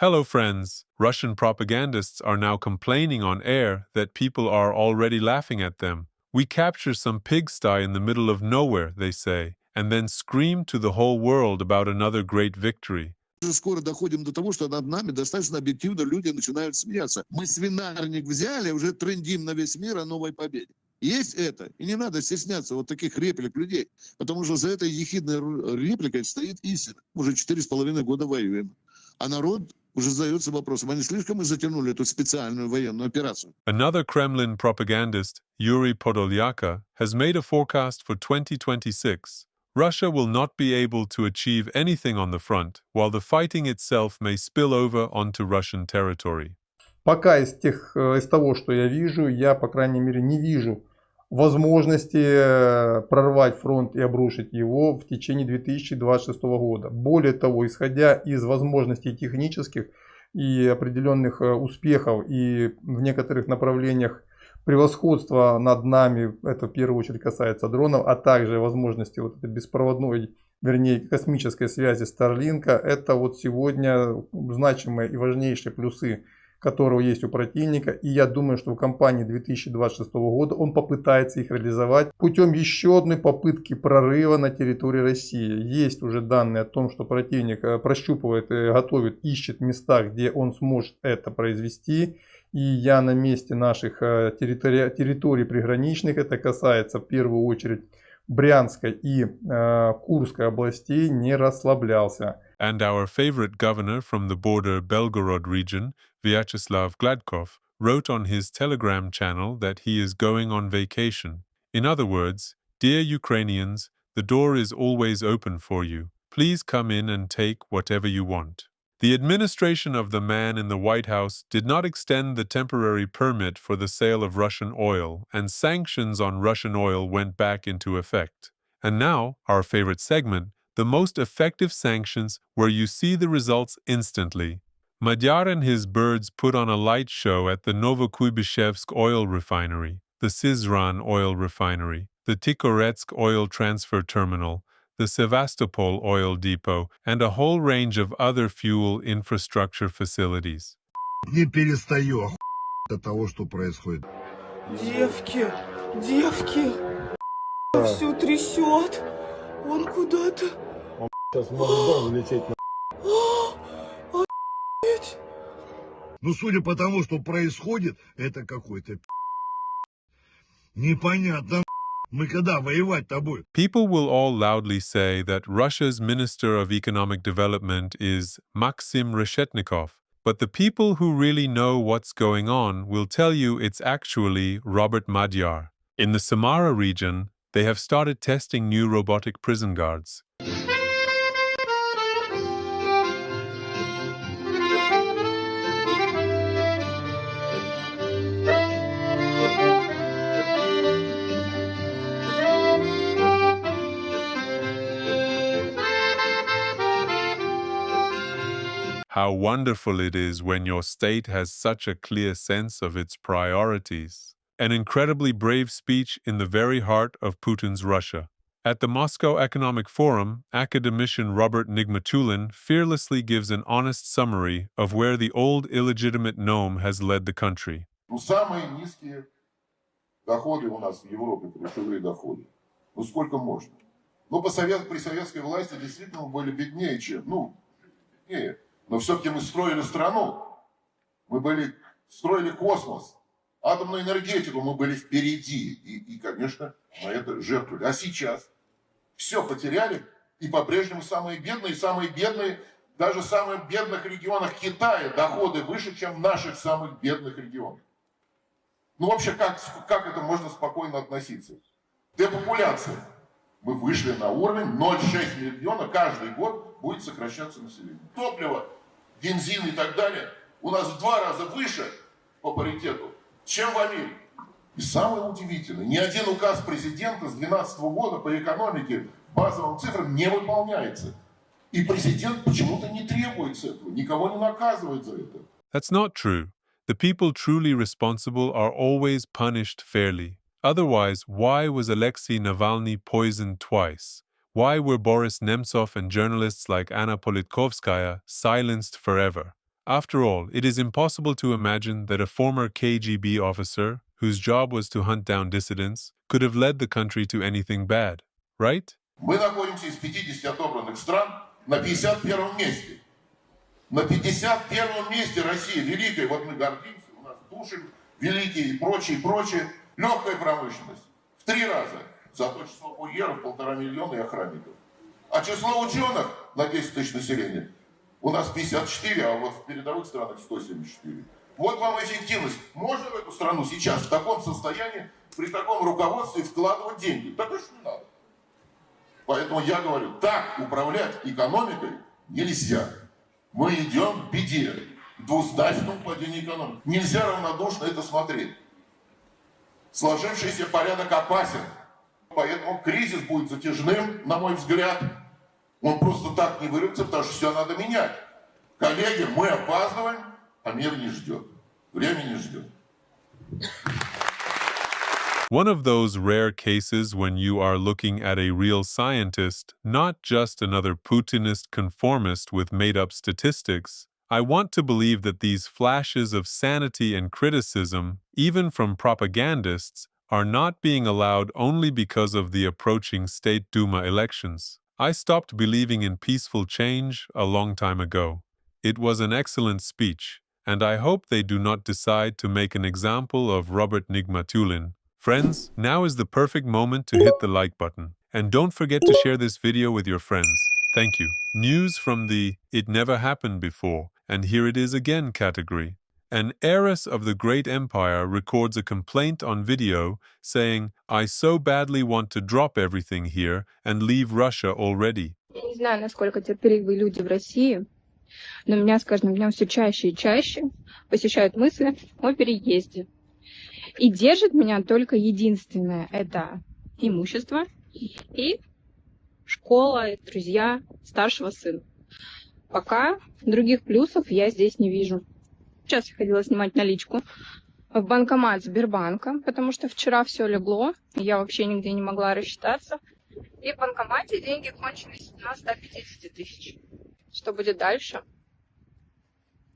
Hello friends, Russian propagandists are now complaining on air that people are already laughing at them. We capture some pigsty in the middle of nowhere, they say, and then scream to the whole world about another great victory. Скоро доходим до того, что над нами достаточно объективно люди начинают смеяться. Мы свинарник взяли, уже трендим на весь мир о новой победе. Есть это, и не надо стесняться вот таких реплик людей, потому что за этой ехидной репликой стоит истина. Уже 4,5 года воюем, а народ уже задается вопросом, а не слишком мы затянули эту специальную военную операцию? Another Kremlin propagandist, Yuri Podolyaka, has made a forecast for 2026. Russia will not be able to achieve anything on the front, while the fighting itself may spill over onto Russian territory. Пока из того, что я вижу, я, по крайней мере, не вижу возможности прорвать фронт и обрушить его в течение 2026 года. Более того, исходя из возможностей технических и определенных успехов и в некоторых направлениях превосходства над нами, это в первую очередь касается дронов, а также возможности вот этой беспроводной, вернее космической связи Starlink, это вот сегодня значимые и важнейшие плюсы, которого есть у противника, и я думаю, что в кампании 2026 года он попытается их реализовать путем еще одной попытки прорыва на территории России. Есть уже данные о том, что противник прощупывает, готовит, ищет места, где он сможет это произвести, и я на месте наших территорий приграничных, это касается в первую очередь Брянской и Курской областей, не расслаблялся. And our favorite governor from the border Belgorod region, Vyacheslav Gladkov, wrote on his Telegram channel that he is going on vacation. In other words, dear Ukrainians, the door is always open for you. Please come in and take whatever you want. The administration of the man in the White House did not extend the temporary permit for the sale of Russian oil, and sanctions on Russian oil went back into effect. And now, our favorite segment, the most effective sanctions where you see the results instantly. Madyar and his birds put on a light show at the Novokuybishevsk oil refinery, the Syzran oil refinery, the Tikhoretsk oil transfer terminal, the Sevastopol oil depot, and a whole range of other fuel infrastructure facilities. Не перестаю от того, что происходит. Девки, все трясет. Он куда-то. Сейчас может лететь на... Ну, судя по тому, что происходит, это какой-то непонятно. Мы когда воевать-то будем? People will all loudly say that Russia's Minister of Economic Development is Maxim Reshetnikov, but the people who really know what's going on will tell you it's actually Robert Madyar. In the Samara region, they have started testing new robotic prison guards. How wonderful it is when your state has such a clear sense of its priorities. An incredibly brave speech in the very heart of Putin's Russia. At the Moscow Economic Forum, academician Robert Nigmatulin fearlessly gives an honest summary of where the old illegitimate gnome has led the country. Самые низкие доходы у нас в Европе, ключевые доходы. Сколько можно? При советской власти действительно мы были беднее, чем, беднее. Но все-таки мы строили страну, строили космос, атомную энергетику, мы были впереди. И, конечно, на это жертвовали. А сейчас все потеряли, и по-прежнему самые бедные, даже в самых бедных регионах Китая доходы выше, чем в наших самых бедных регионах. Вообще, как это можно спокойно относиться? Депопуляция. Мы вышли на уровень 0,6 миллиона, каждый год будет сокращаться население. Топливо, бензин и так далее у нас в 2 раза выше по паритету, чем в Америке. И самое удивительное, ни один указ президента с 2012 года по экономике базовым цифрам не выполняется. И президент почему-то не требует этого, никого не наказывает за это. That's not true. The people truly responsible are always punished fairly. Otherwise, why was Alexei Navalny poisoned twice? Why were Boris Nemtsov and journalists like Anna Politkovskaya silenced forever? After all, it is impossible to imagine that a former KGB officer, whose job was to hunt down dissidents, could have led the country to anything bad, right? Мы находимся из 50 отобранных стран на 51 месте. На 51 месте Россия великая, вот мы гордимся, у нас души великие и прочее, прочее. Легкая промышленность в 3 раза, зато число курьеров 1,5 миллиона и охранников. А число ученых на 10 тысяч населения у нас 54, а вот в передовых странах 174. Вот вам эффективность. Можно в эту страну сейчас в таком состоянии, при таком руководстве вкладывать деньги? Да, конечно, не надо. Поэтому я говорю, так управлять экономикой нельзя. Мы идем к беде, к двузначному падению экономики. Нельзя равнодушно это смотреть. Сложившийся порядок опасен. Поэтому кризис будет затяжным, на мой взгляд. Он просто так не вырвется, потому что все надо менять. Коллеги, мы опаздываем, а мир не ждет. Время не ждет. One of those rare cases when you are looking at a real scientist, not just another Putinist conformist with made-up statistics. I want to believe that these flashes of sanity and criticism, even from propagandists, are not being allowed only because of the approaching State Duma elections. I stopped believing in peaceful change a long time ago. It was an excellent speech, and I hope they do not decide to make an example of Robert Nigmatulin. Friends, now is the perfect moment to hit the like button. And don't forget to share this video with your friends. Thank you. News from the "It Never Happened Before, and Here It Is Again" category. An heiress of the great empire records a complaint on video saying, "I so badly want to drop everything here and leave Russia already." Я не знаю, насколько терпеливые люди в России, но меня с каждым днем все чаще и чаще посещают мысли о переезде. И держит меня только единственное – это имущество и школа, и друзья старшего сына. Пока других плюсов я здесь не вижу. Сейчас я ходила снимать наличку в банкомат Сбербанка, потому что вчера все легло, и я вообще нигде не могла рассчитаться. И в банкомате деньги кончились на 150 тысяч. Что будет дальше?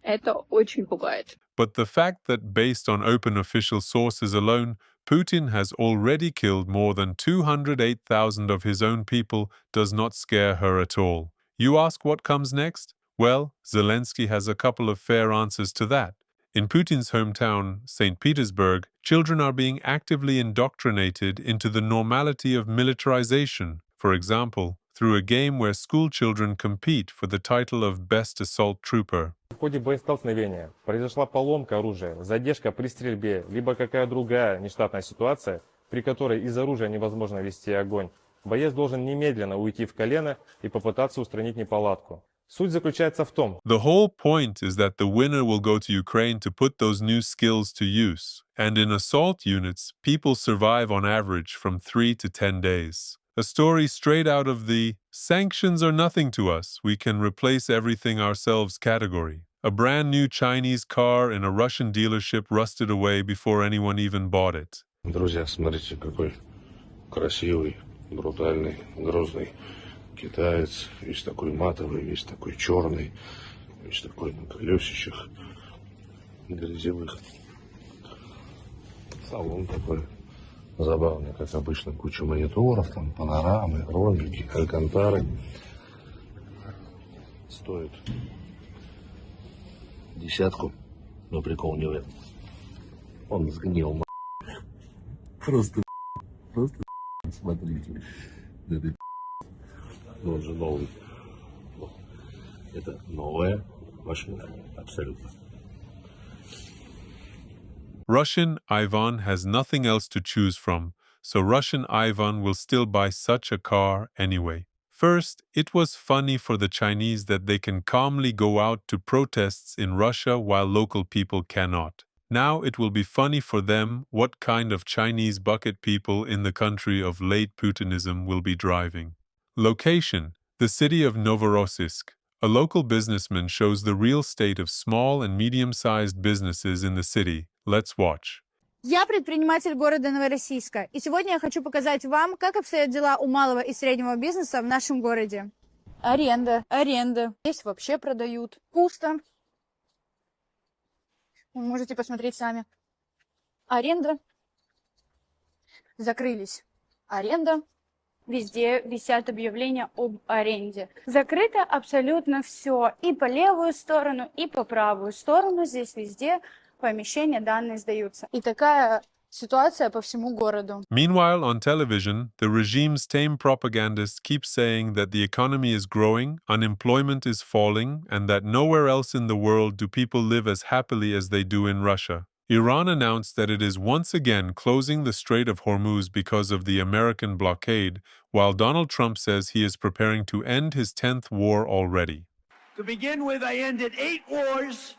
Это очень пугает. But the fact that, based on open official sources alone, Putin has already killed more than 208,000 of his own people does not scare her at all. You ask what comes next? Well, Zelensky has a couple of fair answers to that. In Putin's hometown, St. Petersburg, children are being actively indoctrinated into the normality of militarization, for example, through a game where school children compete for the title of Best Assault Trooper. В ходе боестолкновения произошла поломка оружия, задержка при стрельбе, либо какая другая нештатная ситуация, при которой из оружия невозможно вести огонь. Боец должен немедленно уйти в колено и попытаться устранить неполадку. Суть заключается в том, The whole point is that the winner will go to Ukraine to put those new skills to use. And in assault units, people survive on average from 3 to 10 days. A story straight out of the "sanctions are nothing to us, we can replace everything ourselves" category. A brand new Chinese car in a Russian dealership rusted away before anyone even bought it. Друзья, смотрите, какой красивый, брутальный, грозный китаец. Весь такой матовый, весь такой черный, весь такой на колесищах грязевых. Салон такой забавный, как обычно, куча мониторов, там панорамы, ролики, алькантары. Стоит 10, но прикол не в этом. Он сгнил, просто, смотрите, это, ну, он же новый. Это новая машина, абсолютно. Russian Ivan has nothing else to choose from, so Russian Ivan will still buy such a car anyway. First, it was funny for the Chinese that they can calmly go out to protests in Russia while local people cannot. Now it will be funny for them what kind of Chinese bucket people in the country of late Putinism will be driving. Location: the city of Novorossiysk. A local businessman shows the real state of small and medium-sized businesses in the city. Let's watch. Я предприниматель города Новороссийска, и сегодня я хочу показать вам, как обстоят дела у малого и среднего бизнеса в нашем городе. Аренда. Здесь вообще продают. Пусто. Вы можете посмотреть сами. Аренда. Закрылись. Аренда. Везде висят объявления об аренде. Закрыто абсолютно все. И по левую сторону, и по правую сторону. Здесь везде помещения данные сдаются. И такая ситуация по всему городу. Meanwhile, on television, the regime's tame propagandists keep saying that the economy is growing, unemployment is falling, and that nowhere else in the world do people live as happily as they do in Russia. Iran announced that it is once again closing the Strait of Hormuz because of the American blockade, while Donald Trump says he is preparing to end his 10th war already. To begin with, I ended 8 wars,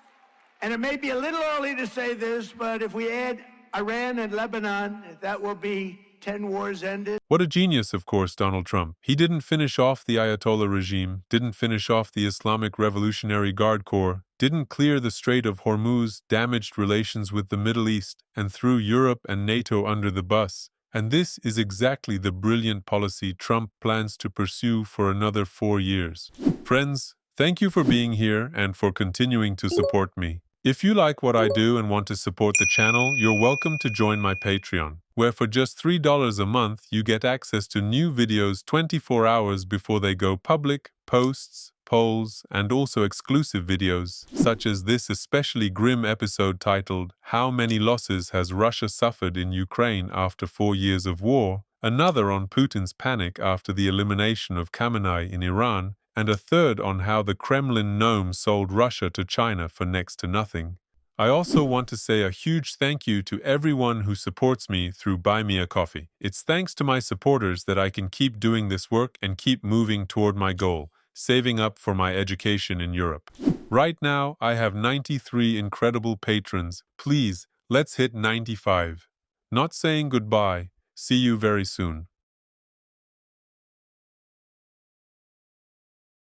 and it may be a little early to say this, but if we add Iran and Lebanon, that will be 10 wars ended. What a genius, of course, Donald Trump. He didn't finish off the Ayatollah regime, didn't finish off the Islamic Revolutionary Guard Corps, didn't clear the Strait of Hormuz, damaged relations with the Middle East, and threw Europe and NATO under the bus. And this is exactly the brilliant policy Trump plans to pursue for another 4 years. Friends, thank you for being here and for continuing to support me. If you like what I do and want to support the channel, you're welcome to join my Patreon, where for just $3 a month, you get access to new videos 24 hours before they go public, posts, polls, and also exclusive videos, such as this especially grim episode titled, How Many Losses Has Russia Suffered in Ukraine After 4 Years of War?, another on Putin's panic after the elimination of Khamenei in Iran, and a third on how the Kremlin gnome sold Russia to China for next to nothing. I also want to say a huge thank you to everyone who supports me through Buy Me a Coffee. It's thanks to my supporters that I can keep doing this work and keep moving toward my goal, saving up for my education in Europe. Right now, I have 93 incredible patrons. Please, let's hit 95. Not saying goodbye. See you very soon.